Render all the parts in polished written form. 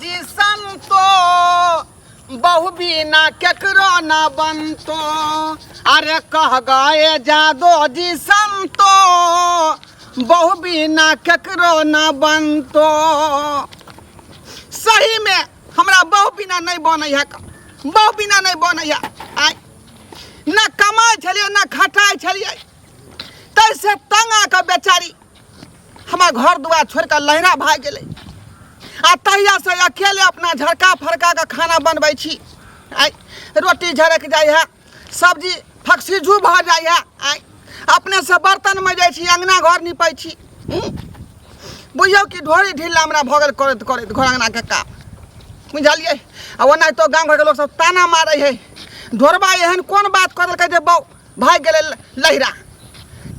जी संतो बहु बिना केकरो न बनतो अरे कह गए जादो जी संतो बहु बिना केकरो न बनतो सही में हमरा बहु बिना नहीं बनै है बहु बिना नहीं बनै है आइ न कमाई छलिए न खटाई छलिए तैसे तंगा के बेचारी हमार घर दुआर छोड़ कर लहरा भाग गेलै आ तहिया से अकेले अपना झड़का फड़का के खाना बनबै छी आइ रोटी झड़क जाइ है सब्जी फक्सीजू भ जाइ है आइ अपने से बर्तन में जाइ छी अंगना घर निपै छी बुझियौ कि ढोरी ढिल्ला हमरा भऽ गेल करैत करैत घर अंगना के काम बुझलियै आ ओना तो गाँव घर के लोग सब ताना मारै है ढोरबा एहन कोन बात कर देलकै जे बौ भाग गेलै लहरा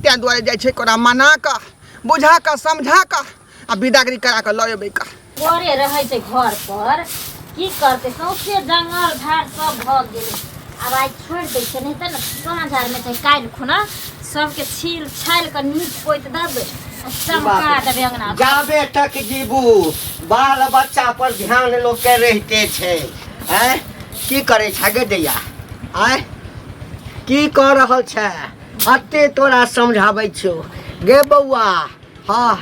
तैं दुआरे जाइ छै ओकरा मना कऽ बुझा कऽ समझा कऽ आ विदागरी करा कऽ लऽ अयबै कऽ घरे रहै छै घर पर की करते सौंसे जंगल झाड़ सब भ गेलै अब आज छोड़ दै छै नहीं त न साँझ आर में चाहे काल्हि खुना सबके छील छाल के नीक पोइत देबै चमका देबै अंगना जाबे तक जीबू बाल बच्चा पर ध्यान लोग के रहते छै हैं की करे छै गे दैया आय की कह रहल छै अते तोरा समझाबै छियौ गे बौआ हाँ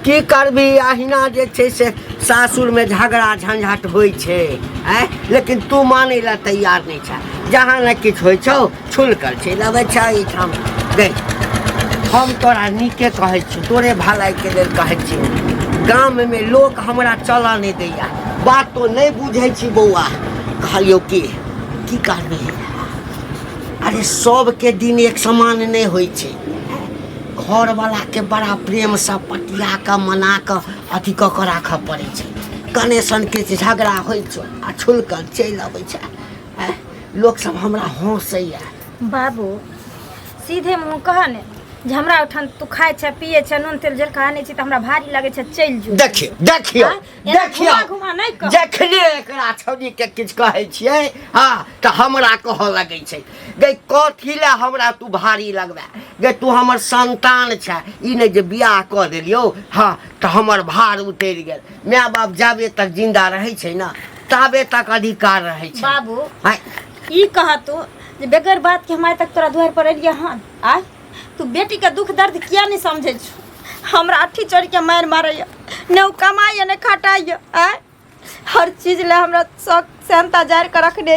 की करबी अहिना जे छै से सासुर में झगड़ा झंझट होइ छै हैं लेकिन तू मानै ला तैयार नहीं छै जहाँ न किछु होइ छौ छुल कर छै लबै छै एहिठाम गे हम तोरा नीके कहै छी तोरे भलाई के लेल कहै छी गाम में लोग हमरा चलऽ नहीं दैया बात तो नहीं बुझै छी बौआ कहलियो की करबे अरे सबके दिन एक समान नहीं होइ छै घर वाला के बड़ा प्रेम से पटिया के मना के अथी क के राखऽ पड़े छै कनेसन के झगड़ा होइ छै आ छुल कर चलि अबै छै लोग सब हमरा हंसैया बाबू सीधे मुँह कह ने जे हमरा उठान तू खाए छै पिए छै नून तेल जल खा नहीं छी त हमरा भारी लागे छै चल जो देखियो घुमा नहीं कह जखने एकरा छौनी के किछ कहै छियै हां त हमरा कह लगै छै गे कथी ले हमरा तू भारी लगबे गे तू हमर संतान छै ई नै जे बियाह क देलियो हां त हमर भार उतर गेल माय बाप जाबे तक जिंदा रहै छै ना ताबे तक अधिकार रहै छै बाबू ई कह तू जे बेगर बात के हमारे तक तोरा द्वार पर एलिया हन आ तू बेटी के दुख दर्द किया नहीं समझे छु हमरा अठी चढ़ के मार मारे न कमाई न खटाई हर चीज ले हमरा शौक सेंता जार के रखने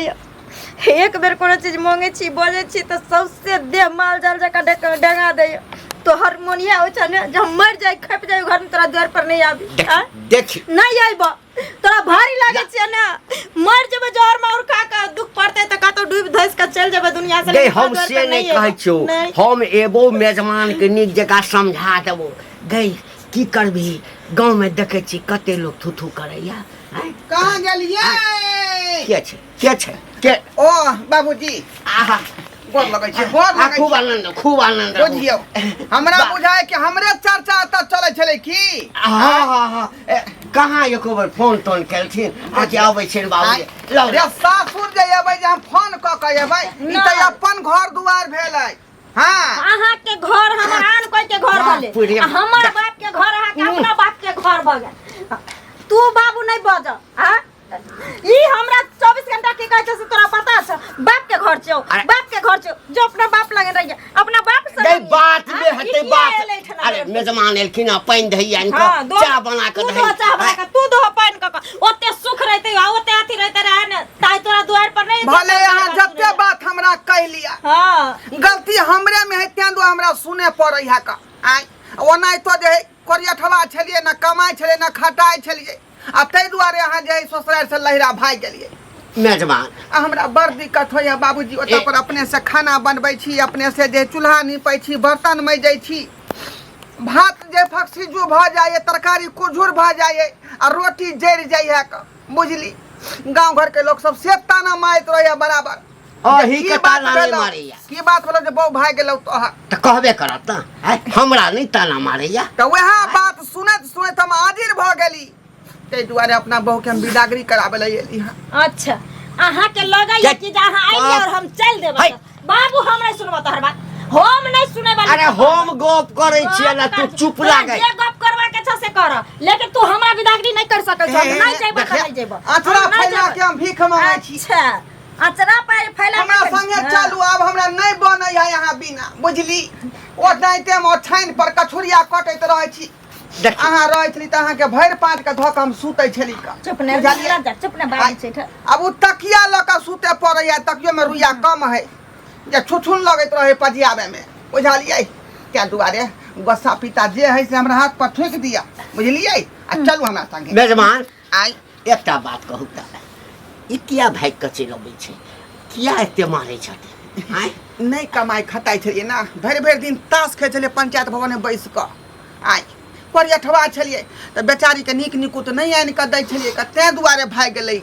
एक बेर कोनो चीज मांगे छी बोले छी तो सबसे देह माल जाल जका डंगा दे तो हारमोनिया हो छ ने जब मर जाए खप जाए घर में तोरा द्वार पर नहीं आबी देख नहीं आइबो तोरा भारी लागे छ ना मर जब जहर में और का दुख पड़ते त का तो डूब धस के चल जेबे दुनिया से गे हम से नहीं कहै छौ हम एबो मेजबान के नीक जगह समझा देबो गे की करबी गांव में देखे छी कते लोग थुथु करैया कहाँ गेलियै के छै के ओ बाबूजी आहा गोर लगै छै गोर लगै खूब आनंद बुझियौ हमरा बुझाय कि हमरे चर्चा त चलै छलै की हां कहाँ एको बार फोन टोन केलथिन आ कि आबै छै बाबू रे सासुर जे एबै जे हम फोन क के एबै ई त अपन घर दुआर भेलै हां अहाँ के घर हमर आन कोई के घर भले हमर बाप के घर अहाँ के अपना बाप के घर भ गेल तू बाबू नहीं बज हां ई हमरा 24 घंटा के कहै छै से तोरा पता छ बाप के घर छौ जो अपना बाप लगे रहिए अपना बाप से गई बात में हटे बात अरे मेजमान एलखिन पानी दहिया इनको चाय बना के दही चाय बना के तू दो पानी क ओते सुख रहते ओते अथी रहते रहे न ताई तोरा द्वार पर नहीं भले यहां जत्ते बात हमरा कह लिया हां गलती हमरे में है त्यां दो हमरा सुने पड़ै है का आइ ओना तो जे कोरियठवा छलिए न कमाई छलिए न खटाई छलिए आ तै दुआरे अहाँ जे ससुराल से लहरा भाग गेलिए मेजबान हमरा बड़ दिक्कत होइया बाबूजी ओतऽ पर अपने से खाना बनबै छी अपने से जे चूल्हा निपै छी बर्तन मजै छी भात जे फक्सीजू भ जाए तरकारी कुझुर भ जाए आ रोटी जरि जाए है बुझली गांव घर के लोग सब से ताना मारत रहैया बराबर अही के ताना नहीं मारैया की बात भेलो जे बौ भाग गेलौ त कहबे करत न हमरा नहीं ताना मारैया त वएह बात सुनत हम हाजिर भ गेली तै दुआरे अपना बहू के हम विदागरी कराबे ले एली हां अच्छा अहाँ के लगैया कि अहाँ आइए और हम चल देबै बाबू हम नहीं सुनबो तोहर बात हम नहीं सुने वाला अरे हम गप करे छियै ना तू चुप लागे जे गप करवा के छ इच्छा से कर, लेकिन तू हमरा विदागरी नहीं कर सकै छ। नहीं जेबो त नहीं जेबो। अचरा फैला के हम भीख मांगै छी। अच्छा, अचरा पे फैला हमरा संगे चलू, अब हमरा नहीं बनै है यहाँ बिना, बुझली? ओ दाइते में छाइन पर कछुरिया कटैत रहै छी। अहाँ रहै छली त अहाँ के भरि पाट के धक हम सुतै छली का। चुप ने जा, चुप ने बाजी छै ठ। अब उ तकिया ल के सुते पड़ै है, तकियो में रुइया कम है, जे छुछुन लगैत रहे पजियाबे में, बुझलियै? क्या दुआरे गोस्सा पिता जे है से हमरा हाथ पर ठोक दिया, बुझलियै? आ चलू हमरा संगे। मेजबान आई एकटा बात कहू त, ई किया भाग के चलि अबै छै? किया एते मारै छथिन? आय नहीं कमाई खटाई छलिए ना, भरि भरि दिन ताश खेलै छलिए पंचायत भवन में बैस क। आई परियठवा छलिए त बेचारी के नीक निकुत नहीं आनि के दै छलिए, कते दुआरे भाग गेलै।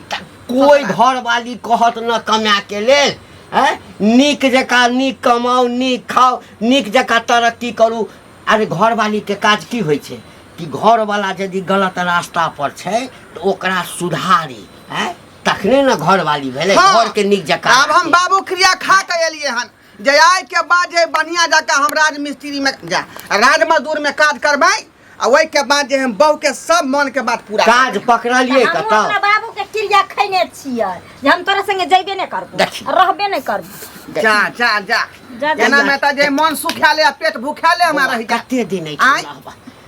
कोई घर वाली कहत न कमा के लेल, हैं? नीक जका नीक कमाओ, नीक खाओ, नीक जका तरक्की करू। अरे घर वाली के काज की होइ छै कि घर वाला यदि गलत रास्ता पर छै तो ओकरा सुधारी, हैं? तखने न घर वाली भेले, घर के नीक जका। अब हम बाबू क्रिया खा के एलिए हन, जे आइ के बाद जे बढ़िया जका हम राज मिस्त्री में जा राज मजदूर में काज करबै, आ ओइ के बाद जे हम बहू के सब मन के बात पूरा काज पकड़लिए हम कतौ? अपना बाबू के क्रिया खैने छियै जे हम तोरा संगे जइबे नहीं करबो, रहबे नहीं करबो। जा जा जा जा, एना जा। में त जे मन सुखाले आ पेट भूखाले हमारा रहि जा। कते दिन है आय?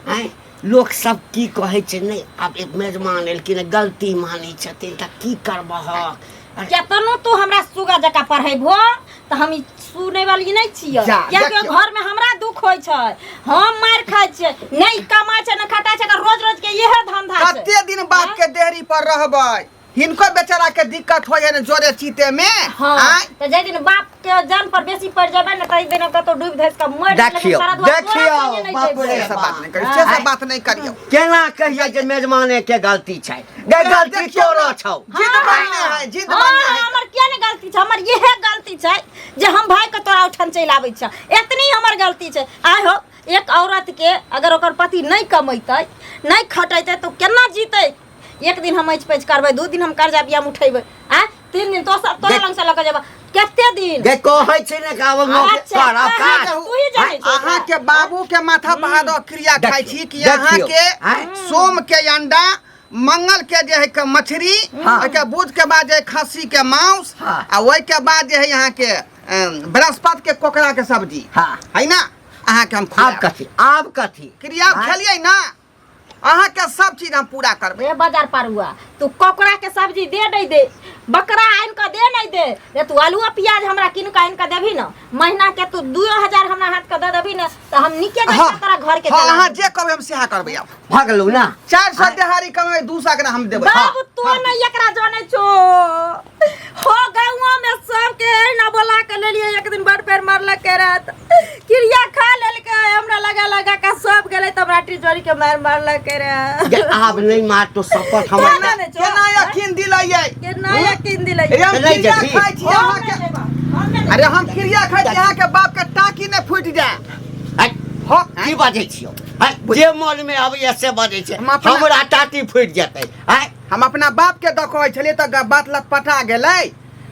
हैं? लोग सब की कहे छै नहीं, अब एक मेजबान एलखिन, गलती मानै छथिन त की करबह? केतनो तू हमरा सुगा जका पढ़ैबो त हम ई सुनै वाली नहीं छियै, जा, कियाकि देखियौ। घर में हमरा दुख होय छै, हम मार खाय छै, नहीं कमाय छै न खटाय छै, रोज रोज के इहे धंधा छै। कते दिन बाप के देहरी पर रहबै, हिनको बेचारा के दिक्कत होय है न जोरे चीते में। हाँ, आय तो जै दिन बाप के जान पर बेसी पड़ जाबे न तै दिन कतो डूब धस के मर देखियो, बाप रे से बात नहीं करियो, से सब बात नहीं करियो। केना कहिए जे मेजबाने के गलती छै? गे गलती देखियौ तोरो न, छौ। जिद बनने है, जिद बनने है। हमर क्या ने गलती छै? हमर इहे गलती छै जे हम भाई के तोरा उठन चलि आबै छ, एतनी हमर गलती छै। आय हो, एक औरत के अगर ओकर पति नहीं कमैतै, नहीं खटैतै तो केना जीतै? एक दिन हम ऐच पैच करबै, 2 दिन हम कर्जा बियाम उठेबै, आ 3 दिन तो सब तोरा लंग से लक जेबा, केते दिन? गे कहै छै ने का वो अच्छा, कर काज। तू ही जानै छ। अहाँ के बाबू के माथा बहादो क्रिया खाइ छी कि देखियौ, अहाँ के आय? सोम के अंडा, मंगल के जे है के मछली, हाँ। ओइ के बुध के बाद जे है खस्सी के मांस, हाँ। आ ओइ के बाद जे है यहाँ के बृहस्पति के कोकड़ा के सब्जी, हाँ। है ना? अहाँ के हम आब कथी? आब कथी? क्रिया खेलिए ना, अहाँ के सब चीज हम पूरा करबै। रे बाजार पर हुआ तू कोकड़ा के सब्जी दे नहीं दे, बकरा आइन के दे नहीं दे, रे तू आलू प्याज हमरा किन के आइन के देबी न, महीना के तू 2000 हमरा हाथ के दे देबी न, तो हम निके जका तोरा घर के हाँ, चला अहाँ जे कहबै हम सेहा करबै। अब भागलू ना? 400 दिहाड़ी कमाबै, 200 के हम देबै। बाबू तू न एकरा जाने छो, हो गांव में सब के ना बोला के लेलिए, एक दिन बड़ पैर मारल के रात क्रिया खा लेल के हमरा लगा के सब गेलै, त हमरा टिचोरी के मारल के रे। गे आब नहीं मार तो शपथ केना हमरा। ने छो? केना यकीन दिलाइए? के नया किन दिलै? अरे हम नहीं क्रिया जबी। खाइ छी अहाँ के, अरे हम क्रिया खाइ छी अहाँ के बाप के टाकी ने फूट जाए। हो की बाजै छियो? जे मन में आबै से बाजै छै, हम अपना- हमरा टाटी फुटि जेतै। हैं? हम अपना बाप के देखै छलिए त बात लटपटा गेलै,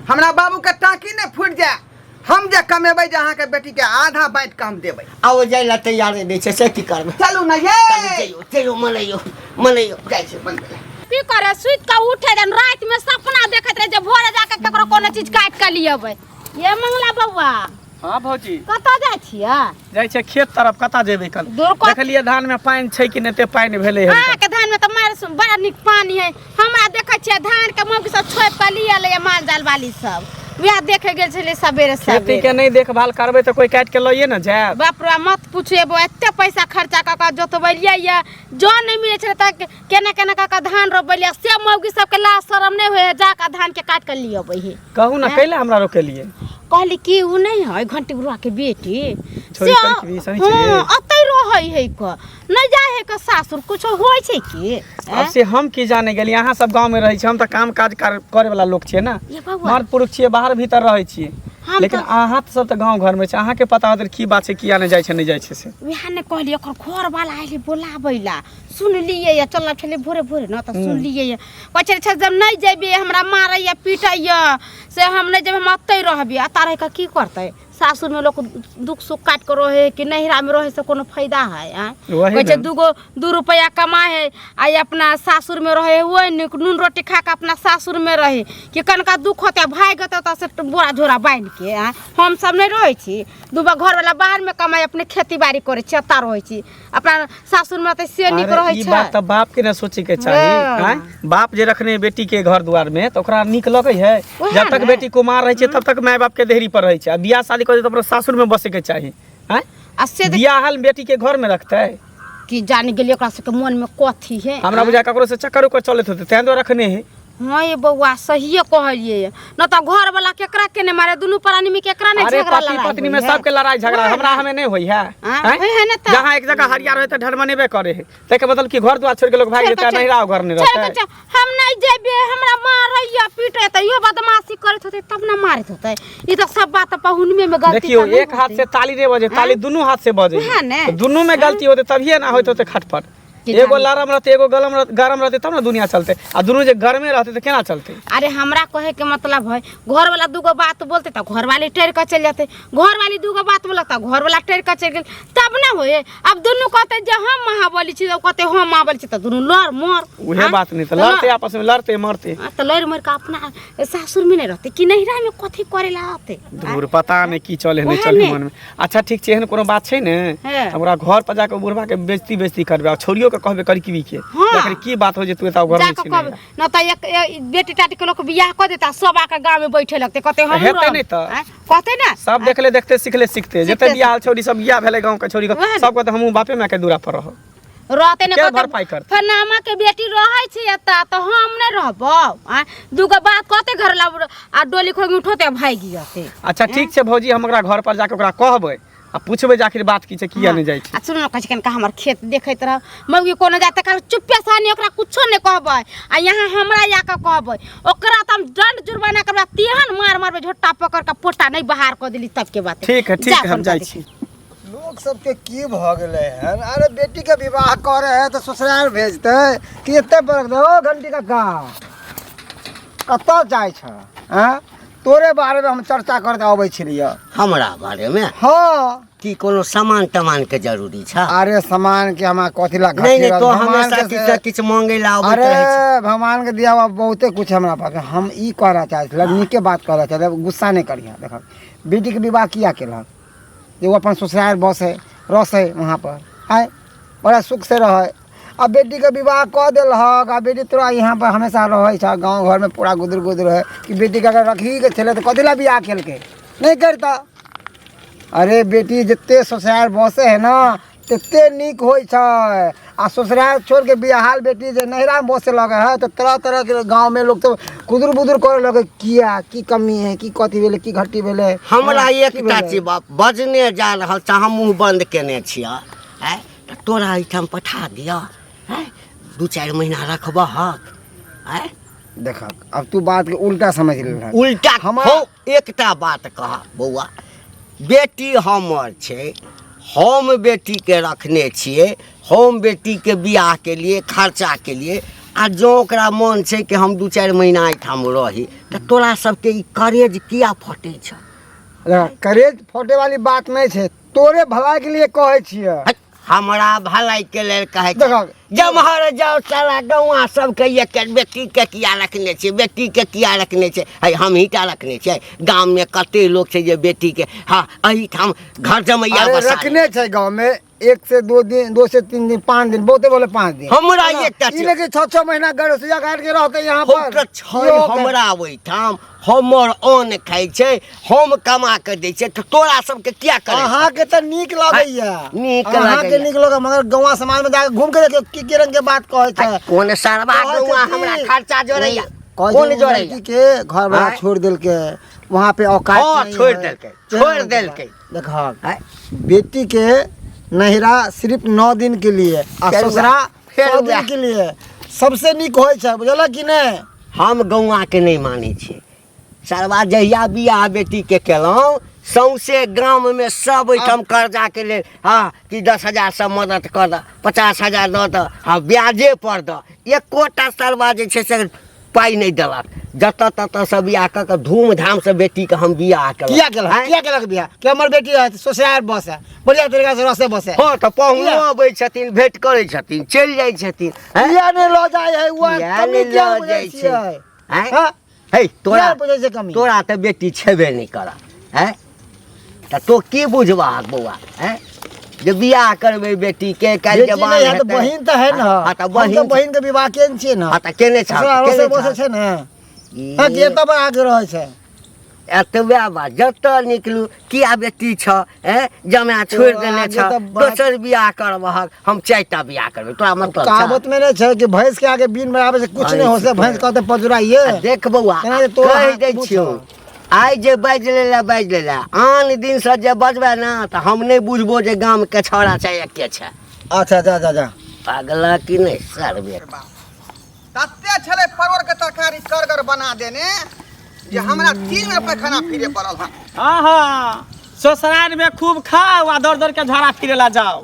हमरा बाबू के टाकी ने फूट जाए। हम जे कमेबै जे अहाँ के बेटी के आधा बाँट के हम देबै। आओ जाय ला तैयारे नहीं छै, से की करबै? चलू ना ये, चलो चलो मनैयो जाइ छै बनबै। की करे सुत के उठे जन रात में सपना देखत रहे जे भोरे जाके केकरो कोनो चीज काट के लियबै। ये मंगला बउआ हाँ भौजी कतऽ जाइ छियै? जाइ छै खेत तरफ, कतऽ जेबै कल? दूर कत- देखलिए धान में पानी छै कि नहीं, पानी भेलै है। अहाँ के धान में तऽ मार बड़ा नीक पानी है, हमरा देखै छियै धान के मौगी सब छोप के लिया माल जाल वाली सब, वएह देखे गेल छलै सबेरे खेती सबेरे। के नहीं देखभाल करबै तो कोई काट के लइए न जाए। बाप रे मत पूछेबो, एते पैसा खर्चा कऽ के जोतबेलियै ये, जन नहीं मिले छलै त केना केना कऽ के धान रोपबेलियै, से मौगी सब के लाज शरम नहीं होय जाके धान के काट के लियबै हे। कहू ना कैले हमरा रोकेलिए? कहली कि उ नहीं है घंटी बुढ़वा के बेटी छोरी करके भी सही छै। अतै रहै है क नहीं जाय है क सासुर कुछ होय छै कि? अब से हम की जाने गेली, अहाँ सब गांव में रहै छी, हम त काम काज करे वाला लोग छियै ना, ये बउआ मर्द पुरुष छियै, बाहर भीतर रहै छियै, हम लेकिन अहाँ सब त गांव घर में छै, अहाँ के पता होत की बात छै, किया नहीं जाइ छै नहीं जाइ छै से। वह ने कहली ओकर घर वाला आइले बोलाबैला, सुन लिए या चल छले भोरे भोरे न त सुन लिए या पछे छ जब नहीं जेबे हमरा मारै या पीटै या से हम नहीं जेबे हम अतै रहबे, आ तारे का की करतै सासुर में लोग दुख सुख काट कर रहे कि नहिरा में रहे से कोनो फायदा है वही कहै छै ना। 2 रुपया कमाए है आ अपना सासुर में रहे हुए नून रोटी खा के अपना सासुर में रहे कि कनका दुख होता भाग होता से बोरा झोरा बांध के हम सब नहीं रहे छी दूगो घर वाला बाहर में कमाए अपने खेती बाड़ी करे छी एता रहे छी अपना सासुर में त से निक रहे ई छै। बात त बाप के ना सोचे के चाहिए हैं? बाप जे रखने बेटी के घर द्वार में तो ओकरा नीक लगे है। ओहे जब तक ने। बेटी कुमार रहे छै तब तक माय बाप के देहरी पर रहे छै। बियाह शादी कर दे तो अपना सासुर में बसे के चाहिए हैं? आ से बियाहल बेटी के घर में रखते कि जान गेलिए ओकरा सबके मन में कथी है हमरा बुझा ककरो से चक्कर उकर चलत होते तें तो रखने है। हाँ ये बउआ सहिए कहलिए न तो घर वाला केकरा के ने मारे दुनू प्राणी में केकरा ने अरे झगड़ा पति लड़ाई पत्नी होई में है। सबके लड़ाई झगड़ा ओहे हमरा ना। हमें नहीं होई है हाँ, हैं? होई है ना त। जहाँ एक जगह हरिया रहे तो ढरमनेबे करे है ते मतलब कि घर द्वार छोड़ के लोग भाग चल जेते चल, नहीं रहा घर नहीं चल रहता के चल, हम नहीं जेबे हमरा मारैया पीटे त इहो बदमाशी करत होते तब ना मारत होते ई तो सब बात पहुनमे में गलती देखियो त नहीं एक हाथ होती। से ताली रे बजे ताली दोनों हाथ से बजे ओहे ने। तो दोनों में गलती होते तभिए ना होते होते खटपट कि एगो जानी। लरम रहते एगो गरम रहते तब ना दुनिया चलते आ दोनों जे घर में रहते तो केना चलते। अरे हमरा कहे के मतलब है घर वाला दूगो बात बोलते तो घर वाली टेर कर चल जाते घर वाली दूगो बात बोलता घर वाला टेर कर चल गेल तब ना होए। अब दोनों कहते जे हम महाबली छी कहते हम महाबली छी तो दोनों लड़ मर उहे बात नहीं तो लड़ते आपस में लड़ते मरते तो लड़ मर का अपना सासुर में नहीं रहते कि नहिरा में कथी करे ला आते दूर पता नहीं की चले नहीं ओहे चले ने। मन में। अच्छा ठीक छै एहन कोनो बात छै ने है। हमरा घर पर जाके बुढ़वा के बेइज्जती करबे आ छोरियो के कहबे करकी के हाँ। देखरे की बात हो जे तू एता घर में जाके छी कब नहीं न तो एक बेटी टाटी के लोग बियाह कर देता सब आके गांव में बैठे लगते कहते हम हेतै रहब। नहीं तो। आँय, कहते ना सब देखले देखते सिखले सीखते जते सीखते बियाह छोरी सब बियाह भेले गांव के छोरी के ओहे ने। सब कहते हमहू बापे मां के दूरा पर रहो रहते ने के कहते भरपाई करते? फनामा के बेटी रहे छी एता तो हम नहीं रहबो दूगो बात कहते घर ला आ डोली खोल उठोते भागी जाते। अच्छा ठीक छै भौजी हम ओकरा घर पर जाके ओकरा कहबै आ पूछबै जे आखिर बात की छै किया नहीं जाइ छै। आ सुनो कछ कनका हमर खेत देखैत रह मौगी कोनो जाते काल चुप्पे सानी ओकरा कुछो नहीं कहबै आ यहाँ हमरा जाके कहबै ओकरा त हम दंड जुर्माना करबा तेहन मार मारबे झोटा पकड़ के पोटा नहीं बाहर कर देली तब के बात ठीक है हम जाइ छी। लोग सबके की भ गेले है। अरे बेटी के विवाह करे है तो ससुराल भेजते कि एते बरक दो घंटी का कत जाय छ हैं? तोरे बारे में हम चर्चा करते आबै छलिए। हमरा बारे में हाँ की कोनो सामान तमान के जरूरी छ? अरे सामान के हमारा कथी ला नहीं नहीं तो भगवान हमेशा के किछ से- किछ मांगे ला आबैत रहे छै। अरे भगवान के दिया हुआ बहुते कुछ हमरा पास है। हम ई कहना चाहते नीके बात कहना चाहते गुस्सा नहीं करिए। देख बेटी के विवाह किया केलक जो अपन ससुराल बस है रस है वहाँ पर है बड़ा सुख से रहे। अब बेटी के विवाह कह दिल आ बेटी तोरा यहाँ पर हमेशा रहे छ गाँव घर में पूरा गुदर गुदर है कि बेटी के अगर रखी के छे तो कथी ला बियाह केल के नहीं करता। अरे बेटी जिते ससुराल बसे है ना तते निक होय छै आ ससुराल छोड़ के बियाहाल बेटी जे नहिरा में बसे लगे है तो तरह तरह के गांव में लोग तो कुदुर बुदुर करे लगे किया की कमी है की कथी भेले की घटी भेले। हमरा हाँ, की एकटा भेलै? चीज बजने जा रहल छ हम मुंह बंद केने छियै हैं त तोरा एठाम पठा दिया हैं 2-4 महीना रखबह हैं। देख अब तू बात के उल्टा समझ ले। उल्टा हमरा- हो एकटा बात कहा बौआ बेटी हमर छै हम बेटी के रखने छियै हम बेटी के बियाह के लिए खर्चा के लिए आ जो ओकरा मन छै कि हम 2-4 महीना एठाम रही त तोरा सबके ई करेज किया फटे छ? करेज फोटे वाली बात नहीं है तोरे भलाई के लिए कहे छिए। हट, हमरा भलाई के लेल कहे देखो, जमहर जाओ सारा गौवा सबके एक बेटी के किया रखने छै बेटी के किया रखने छै है हम ही टा रखने छै गांव में कते लोग छै जे बेटी के हाँ एहिठाम घर जमैया अरे बसा रखने छे गांव में 1 से 2 दिन 2 से 3 दिन 5 दिन बहुते बोले 5 दिन हमरा एकटा ई लेके 6 महीना गरसिया काट के रहते यहाँ हो पर त छै हमरा ओहिठाम हमर अन्न खाइ छै हम कमा के दै छै त तोरा सबके किया करे अहाँ के तो नीक लगैया नीक अहाँ के लगैया। नीक लगे मगर गांव समाज में जाके घूम के देखियो की रंग के बात कहे छै। कोन सरवा कहै छै गौवा कि- हमरा खर्चा जोड़ैया कहे कोन छै जोड़ैया लड़की के घर वाला आँय? छोड़ देल के वहाँ पे औकात हाँ, नहीं छोड़ है। देलकै, छोड़ देलकै। देखा आँय? बेटी के नहिरा सिर्फ 9 दिन के लिए आ फेर ससुरा फेर 100 दिन वएह। के लिए सबसे नीक होय छै बुझल कि नहीं। हम गौवा के नहीं मानै छियै सरवा जहिया बियाह बेटी के केलहुँ सौंसे गाँव में सब ओहिठाम कर्जा के लेल हाँ कि 10,000 से मदद कर द 50,000 दऽ द हाँ ब्याजे पर द एकोटा सरवा जे छै से पाइ नहीं देलक जत तत से बियाह कर धूमधाम से बेटी के हम बियाह कर किया केलक बियाह कि हमर बेटी है ससुराल बस है बढ़िया तरीका से रसे बस है हाँ तो पहुँचो अबै छथिन भेंट करै छथिन चलि जाइ छथिन हैं? किया नहीं लो जाए है वो किया कमी नहीं क्या लऽ बुझै जाइ छियै? हैं? हाँ? हे तोरा किया बुझै छै कमी? तोरा तो बेटी छेबे नहीं करा हैं तो की बुझबा बउआ हैं जे बियाह करबै बेटी के काल्हि बेटी जवान नहीं है तो हेतै। बहिन तो है ना हाँ तो हम तो बहिन बहिन के विवाह केने छियै ना हाँ तो केने छ ससुराल रसे बसे छै ना हाँ ई- जे तब आगे रहे छै एतबे बात जत निकलू किया बेटी छ हैं जमा छोड़ देने आगे छ तो बात- दोसर बियाह करबहक हम 4टा बियाह करबै तोरा मतलब कहावत में नहीं छै कि भैंस के आगे बीन बराबर से कुछ नहीं हो से भैंस कहते पजुराइए देख बउआ केना जे तोरा कहि हाथ दै पूछो। छियौ आइ जे बाजि लेला आन दिन से जे बजबै ना तऽ हम नहि बुझबो जे गाम के छौड़ा छै एके छै अच्छा जा जा जा पागला कि नहीं सरबे तते छले परवर के तरकारी करगर बना देने जे हमरा 3 में पैखाना फिरे पड़ल हन। हाँ हाँ ससुराल में खूब खाओ आ दौड़ दौड़ के झाड़ा फिरे ला जाओ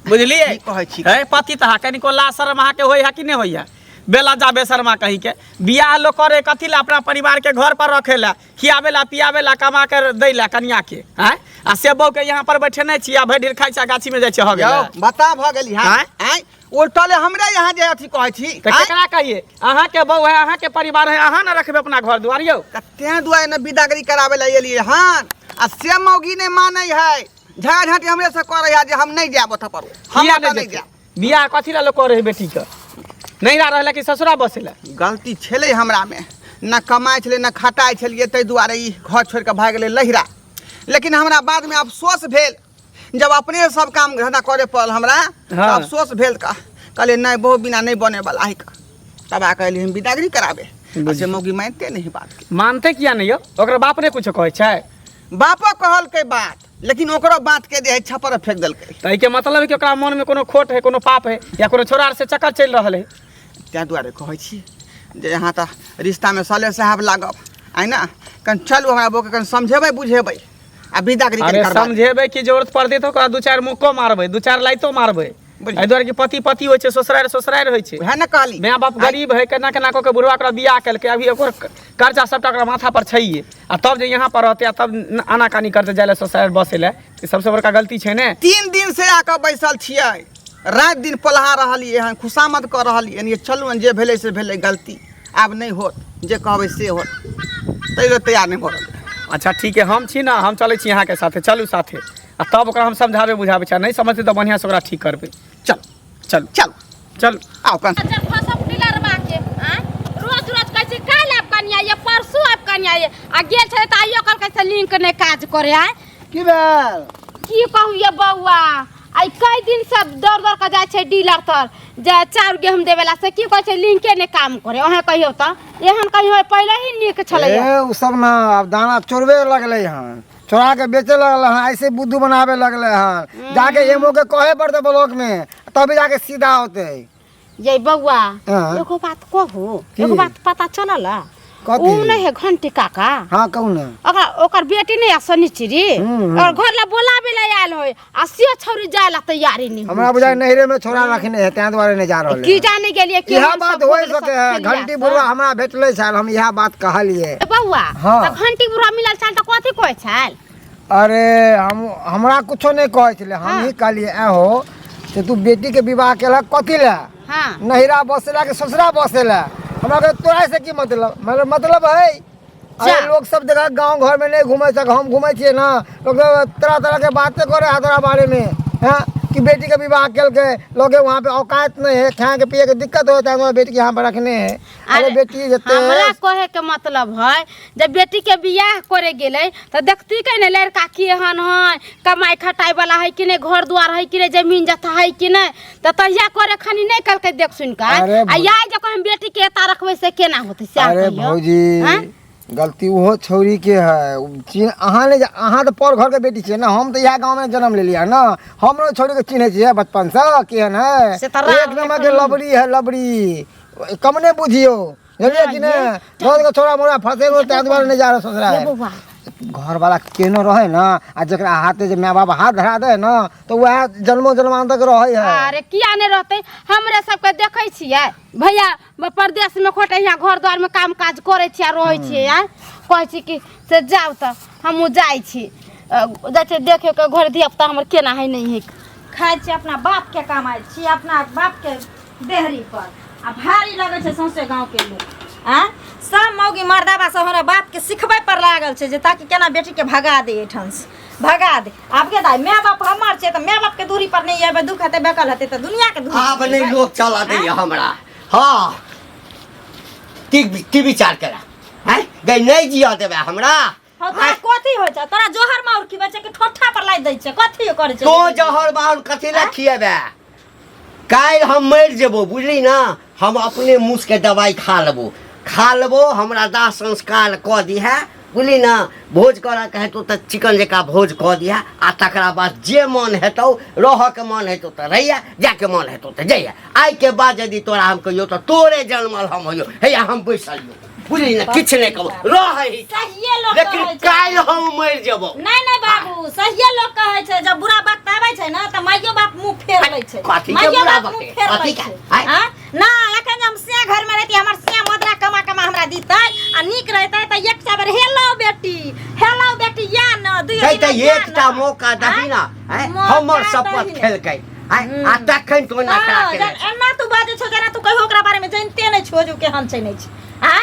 बुझलिए की कहै छी? है पति तहा कनिको ला शर्म अहाँ के होई है कि नहीं होई है बेला जा बेशर्मा कही के बियाह लोग करे कथी ला अपना परिवार के घर पर रखे ला खियावे ला पियावे ला कमा कर दै ला कन्या के हैं आ से बहू के यहाँ पर बैठे नहीं छी आ भरि ढेर खाइ छी आ गाछी में जाइ छी हो यौ गेल बता भ गेली हां आँय? आय उल्टले हमरे यहाँ जे अथी कहै छी तो केकरा कहिए अहाँ के बहू है अहाँ के परिवार है अहाँ ना रखबे अपना घर दुआर यौ कते दुआरे न विदागरी करावे ला एलिए हन आ से मौगी ने मानै है झगड़ा झांटी हमरे से करे है जे हम नहीं जाब ओत पर हम किया ओतऽ नहीं नहीं जेतै? जाब बियाह कथी ला लोग करे है बेटी के नहीं रह रहले कि ससुरा बसेला गलती छलै हमरा में न कमाइ छलै न खटाइ छलिए ताहि दुआरे ई घर छोड़ के भाग गेलै लहिरा लेकिन हमरा बाद में अफसोस भेल जब अपने सब काम धंधा करे पड़ल हमरा तऽ हाँ। अफसोस भेल का कहलिए नहीं बहु बिना नहीं बने वाला है तब आ कहलिए हम विदागरी कराबे आ से मौगी मानते नहीं बात मानते किया नहीं हो ओकरा बाप ने कुछ कहै छै बापो कहलकै बात लेकिन ओकरो बात के जे छपर फेंक देलकै तऽ के मतलब है कि ओकरा मन में कोनो खोट है कोनो पाप है या कोनो छोरा से चक्कर चल रहल है तैं दुआरे कहै छी जे यहाँ तऽ रिश्ता में सले साहब लागब आइ ना कन चलू हमरा बौके कन समझेबै बुझेबै आ विदागरी अरे करबा समझेबै कि जरूरत पड़तै तऽ ओकरा 2-4 मुक्को मारबै 2-4 लाइतो मारबै एहि दुआरे कि पति पति होइ छै ससुरारि होइ छै वएह ने कहली माय बाप गरीब है केना केना कऽ के बुढ़वा ओकरा बियाह केलकै अभी ओकर कर्जा सबटा ओकरा माथा पर छैहे आ तब जे यहाँ पर रहतै आ तब आनाकानी करतै जाय लए ससुरारि बसे लए तऽ सबसे बड़का गलती छै ने 3 दिन से आके बैसल छियै रात दिन पलहा रहलियै हन खुशामद कऽ रहलियै ये चलू ने जे भेलै से भेलै गलती आब नहीं होत जे कहबै से होत तैयो तैयार नहीं भऽ रहल अच्छा ठीक है हम छी ना हम चलै छी अहाँके साथे चलू साथे आ तब ओकरा हम समझाबै बुझाबै छै नहीं समझतै तऽ बढ़िआँ से ओकरा ठीक करबै चल चलू चल चलू आओ कन जब फसब डिलरवा के रोज रोज कहै छै काल्हि आब कनिया ये परसू आब कनिया ये आ गेल छै तऽ आइयो कहलकै से लिंक नहीं काज करे आय की भेल की कहू ये बौआ आई कई दिन से दौड़ दौड़ के जाय छै डीलर तर जे चाउर गेहूं देवेला से की कहै छै लिंके ने काम करे ओहे कहियो त एहन कहियो पहले ही नीक छलै ए उ सब ना अब दाना चोरबे लगले हन चोरा के बेचे लगल हन ऐसे बुद्धू बनावे लगले हन जाके एमओ के कहे पड़ते ब्लॉक में तभी जाके सीधा होते ये बौआ हाँ। एगो बात कहू की? एगो बात पता चलल कथी? उ नहीं है घंटी काका हाँ कहू ना ओकर बेटी नहीं सनिचरी हम्म। और घर ला बोलावे ला आयल होय आ से छौरी जाय ला तैयारी नहीं हमरा बुझाय नहरे में छोरा रखने है तैं दुआरे नहीं जा रहल की जाने गेलिए कि यह हम बात सब हो बोले सके सब है खेलिया घंटी सब। बुढ़वा हमरा भेटले छल हम यह बात कहलिए ए बौआ हाँ। त घंटी बुढ़ा मिलल छल त कथी कहै छल अरे हमरा कुछो नहीं कहै छले हम हाँ। ही कहलिए हो से तू बेटी के विवाह केलक कथी ला हां नहिरा बसेला के ससुरा बसेला हमरा के तोरा से की मतलब है अरे जा। लोग सब जगह गांव घर में नहीं घूमे सक हम घूमे छिए ना लोग तरह तरह के बातें करे है तोरा बारे में हैं कि बेटी के विवाह केल के लोग वहाँ पे औकात नहीं है खाए के पिए के दिक्कत होता है तो बेटी के यहाँ पे रखने हैं अरे बेटी जते हमरा कहे के मतलब है जब बेटी के बियाह करे गेलै त देखती के ने लड़का केहन है कमाई खटाई वाला है कि नहीं घर द्वार है कि नहीं जमीन जथा है कि नहीं त तहिया करे खनी नहीं कल के देख सुन के अरे आ याय जब हम बेटी के एता रखबै से केना होतै से अरे भौजी गलती वो छौरी के है अहाँ तो पर घर के बेटी छे ना हम तो यहाँ गांव में जन्म ले लिया ना हम छौरी के चिन्हे छिए बचपन से केहन है से तो एक नंबर के लबड़ी है लबड़ी कम ने बुझियो बुझलिए कि ने रोज के छोरा मोरा फंसे हो तै दुआरे नहीं जा रहा ससुरा बौआ घर वाला केनो रहे ना आ जरा हाथे जे माँ बाप हाथ धरा दे ना तो वह जन्मों जन्मान तक रहे है। अरे किया नहीं रहते हमरे सबके देखे छियै भैया परदेश में खोटे यहाँ घर द्वार में काम काज करे छियै रहे छियै यार कहै छी कि से जाओ तो हमहूँ जाइ छी जैसे देखे के घर धियापुता हमर केना है नहीं है खाइ छी अपना बाप के कमाइ छी अपना बाप के देहरी पर आ भारी लगे छै सौंसे गाँव के लोग सब मौगी मर्दाबा सब हमरा बाप के सिखबै पर लागल छै जे ताकि केना बेटी के भगा दे एठन से भगा दे। आब के दाई माय बाप हमर छै त माय बाप के दूरी पर नहीं आबे दुख हेते बेकल हेते त दुनिया के दूरी आब नहीं लोग चला दे हमरा। हाँ की विचार करा हैं गई नहीं जिया देबे हमरा। हो त कथि होय छै तोरा जोहर माउर की बचे के ठोठा पर लाई दै छै कथि करे छै तो जहर बाहर कथि ला खिएबे काल हम मर जेबो बुझली ना हम अपने मुँह के दवाई खा लेबो हमरा दाह संस्कार क दिहे बुझली ना भोज कर के हेतौ त चिकन जका भोज क दिहे आ तकरा बाद जे मन हेतौ रह के मन हेतौ त रहिया जाके मन हेतौ त जइया आई के बाद यदि तोरा हम कहियो त तोरे जन्मल हम होइयो हैया हम बैसलियो बुझली ना किछ नहीं कहबो रही सहिए लोग लेकिन काल हम मर जेबो। नहीं बाबू सहिए लोग कहै छै जब बुरा वक्त आबै छै ना त माइयो बाप मुंह फेर लै छै माइयो बाप मुंह फेर लै छै हां ना एखन हम से घर में रहती हमर से मदरा कमा हमरा दीतै आ नीक रहतै त एक सबर हेलो बेटी या न दुई त एकटा मौका दही ना हमर शपथ खेलकै आ तखन तो ना खड़ा के एना तू बाजे छो जेना तू कहियो ओकरा बारे में जानते नहीं छो जो के हम छै नहीं छै हां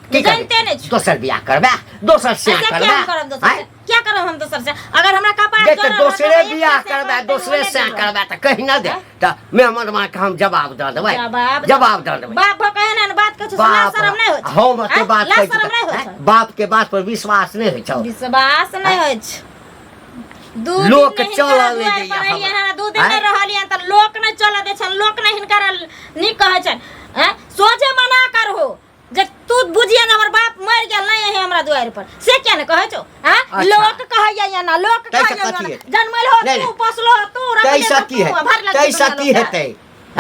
जानते नहीं छो दोसर बियाह करबे दोसर से करबे क्या करब हम दोसर से अगर हमरा कपार जे दोसरे बियाह करबे दोसरे से करबे त कहि ना दे त मेहमान मा के हम जवाब द देबै जवाब द देबै बाप कहे ना बात कछु सुना शरम नहीं होय हम के बात कहै बाप के बात पर विश्वास नहीं होय छ विश्वास नहीं होय छ लोक चला ले दैया दू दिन में रहलियन त लोक नहीं चला दे छ लोक नहीं हिनकर नी कहै छ सोझे मना करहो जे तू बुझिए ना हमर बाप मर गेल नहीं है हमरा द्वार पर से क्या ने कहै छो हां लोक कहैया या ना लोक कहैया जन्मल हो तू पोसलो तू कैसा की है कैसा की हेतै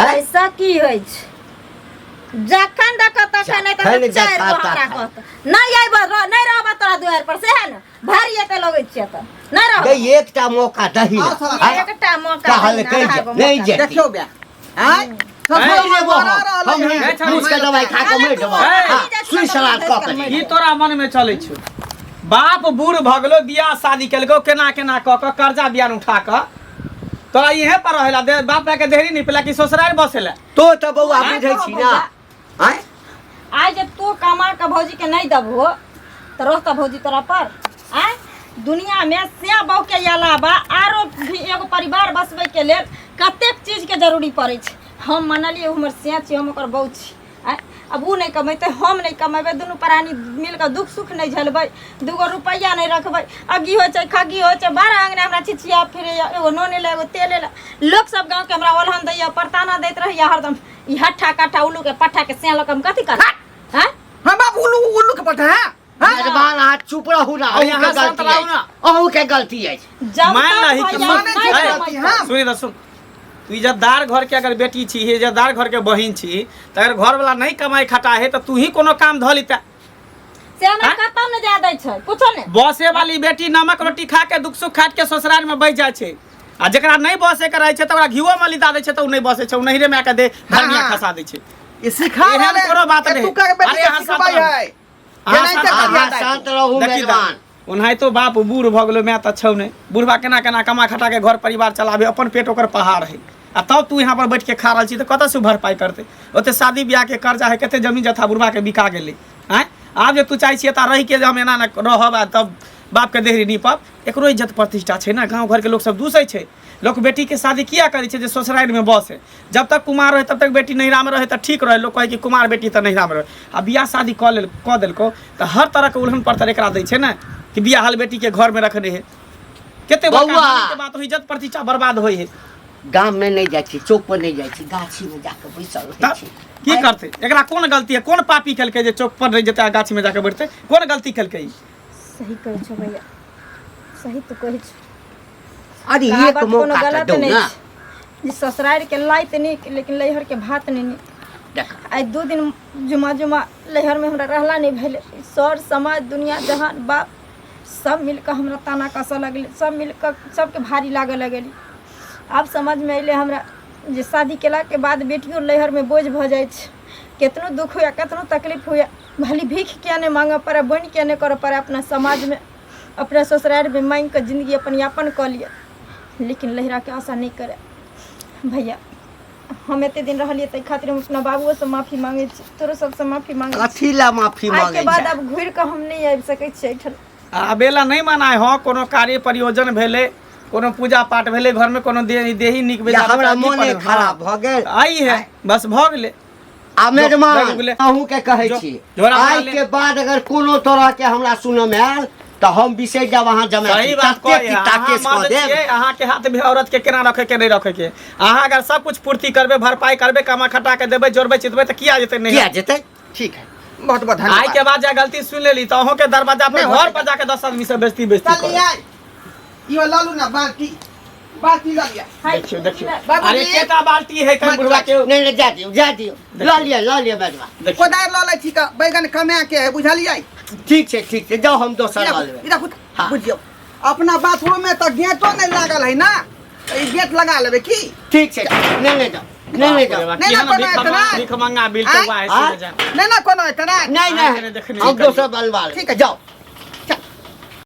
ऐसा की होय छ जखन देख तखन नहीं त चार हमरा कहत नहीं आइब नहीं रहब तोरा द्वार पर से है ना भारी एते लगै छियै त नहीं रहब गई एकटा मौका दही ना एकटा मौका कहल कहि नहीं जे देखियो बे हैं हम मुझके दवाई खा के मर जेबो सुई सलाद क के ई तोरा मन में चलै छौ बाप बूढ़ भ गेलो बियाह शादी केलको केना केना क के कर्जा बियान उठा के तोरा इहे पर रहेला दे बाप के देहरी नहीं पेला कि ससुराल बसेला तो त बौआ बुझै छी ना हैं आज जब तू कमा के भौजी के नहीं दबो त रहता भौजी तोरा पर हैं दुनिया में से बहु के अलावा आरो भी एगो परिवार बसबे के लेल कतेक चीज के जरूरी पड़े छै हम मनलिए हमर से छी हम ओकर बहु छी अब उ नहीं कमेते हम नहीं कमेबे दुनू प्राणी मिलकर दुख सुख नहीं झेलबै दूगो रुपया नहीं रखबै अगी हो छै खगी हो छै 12 अंगने हमरा चिचिया फिरे एगो नोने ले एगो तेले ले लोग सब गांव के हमरा ओलहन दैया परताना दैत रहिया हरदम ई हट्ठा काठा उल्लू के पट्ठा के से लकम कथि कर हैं हम बाप उल्लू के पठा है जबान हाथ चुप रहू ना यहाँ शांत रहू ना। अहू के गलती है मान लही कि सुनी दसु तू इज्जतदार घर के अगर बेटी छी इज्जतदार घर के बहिन छी त अगर घर वाला नहीं कमाई खटा है तो तू ही कोनो काम ध लिता से हमरा कतौ न जा दै छै कुछो ने बसे वाली बेटी नमक रोटी खा के दुख सुख खाट के ससुराल में बैठ जाय छै आ जेकरा नहीं बसे के रहे छै त ओकरा घीओ में लिदा दै छै त उ नहीं बसे छै उ नहिरे में आके दे धनिया खसा दै छै ये सिखा एहन कोनो बात नहीं तू का बेटी सिखबाई है ये नहीं त शांत रहू मेजबान ओनाहि तो बाप बूढ़ भ गेलो मैं त छौ नहीं बूढ़बा केना केना कमा खटा के घर परिवार चलाबे अपन पेट ओकर पहाड़ है आ तब तू यहाँ पर बैठ के खा रहा छी तो कत से भरपाई करते ओते शादी ब्याह के कर्जा है कते जमीन जथा बुढ़बा के बिका गेलै हैं आब जे तू चाहे छी त रही के जे हम एना न रहब तब बाप के देहरी नीपब एकरो इज्जत प्रतिष्ठा छै ना गांव घर के लोग सब दूसै छै लोग बेटी के शादी किया करे छै जे ससुराल में बस है जब तक कुमार रहे तब तक बेटी नैहरा में रहे त ठीक रहे लोग कहे कि कुमार बेटी त नैहरा में रहे आ बियाह शादी क देलको त हर तरह के उल्हन पत्थर एकरा दै छै ना कि बियाह हाल बेटी के घर में रखने है केते बात इज्जत प्रतिष्ठा बर्बाद होई है गांव में नहीं जाय छी चौक पर नहीं जाय छी गाछी में जाके बैसल रहै छी की करते एकरा कोन गलती है कोन पापी केलकै जे चौक पर नहीं जेते गाछी में जाके बैठते कोन गलती केलकै सही कहै छ भैया सही तो कहै छ अरे एक मौका त दो ना जे ससुराल के लाइत नहीं लेकिन लहर के भात नहीं देख आई 2 दिन जुमा लहर में हमरा रहला नहीं भेले सर समाज दुनिया जहान बाप सब मिलकर हमरा ताना कसऽ लगलै, सब मिलकर सबके भारी लागऽ लगली। आब समझ में अइले हमरा जे शादी केलाके बाद बेटियों लहर में बोझ भऽ जाइ छै। केतनो दुख हुए, केतनो तकलीफ हुए, भली भीख किया नहीं मांगऽ पड़े, बन किया नहीं करऽ पड़े, अपना समाज में अपना ससुराल में मांग कर जिंदगी अपन यापन कऽ लिए, लेकिन लहरा के आशा नहीं करे। भैया हम एते दिन रहलिए तै खातिर हम अपना बाबुओ से माफी मांगे छी, तोरो सबसे माफी मांगे छी। कथी ला माफी आज मांगे के बाद छै? अब घुर के हम नहीं आबि सकै छी एठन। आबेला नहीं मनाए हो, कोनो कार्य प्रयोजन भेले, कोनो पूजा पाठ भेले, घर में कोनो देही निक या बेजा हमरा मोने खराब भ गेल। आई है बस भ गेले। आ मेहमान जो- जो- अहूँ के कहै जो- छी, झोरा आइ मारले। के बाद अगर कोनो तरह के हमरा सुनऽ में आयल तो हम विशेष जब अहाँ जमा सही बात कहै अहाँ के हाथ में औरत के केना रखे के नहीं रखे के। अहाँ अगर सब कुछ पूर्ति करबे, भरपाई करबे, कमा खटा के देबे, जोड़बे चितबे तो किया जेते नहीं? किया जेतै? ठीक है, बहुत बहुत आई धन्यवाद। के बाद जा गलती सुन लेली तो अहों के दरवाजा पे नहीं घर होते। पर जाके 10 आदमी से बेइज्जती बेइज्जती चल करो। आई यो लालू ना बाल्टी ल लिया। देखियो देखियो, बाबूजी। अरे केटा बाल्टी है कहीं बुढ़वा के। नहीं नहीं जा दियो ला लिया बेटवा। देखियो कोदार ल लै छी का बैगन कमा के है बुझलियै? ठीक छै जाओ हम दोसर ला लेबै। इधर हाँ। बुझियो अपना बाथरूम में तो गेटो नहीं लागल है ना, तो ई गेट लगा लेबे की? ठीक छै नहीं जाओ नहीं ना कोनो इतना भीख मंगा बिल तो आय? वाह हाँ? ऐसे जा। नहीं ना कोनो इतना नहीं देखने हम निकल दोसर बलवा लेबै। ठीक है जाओ।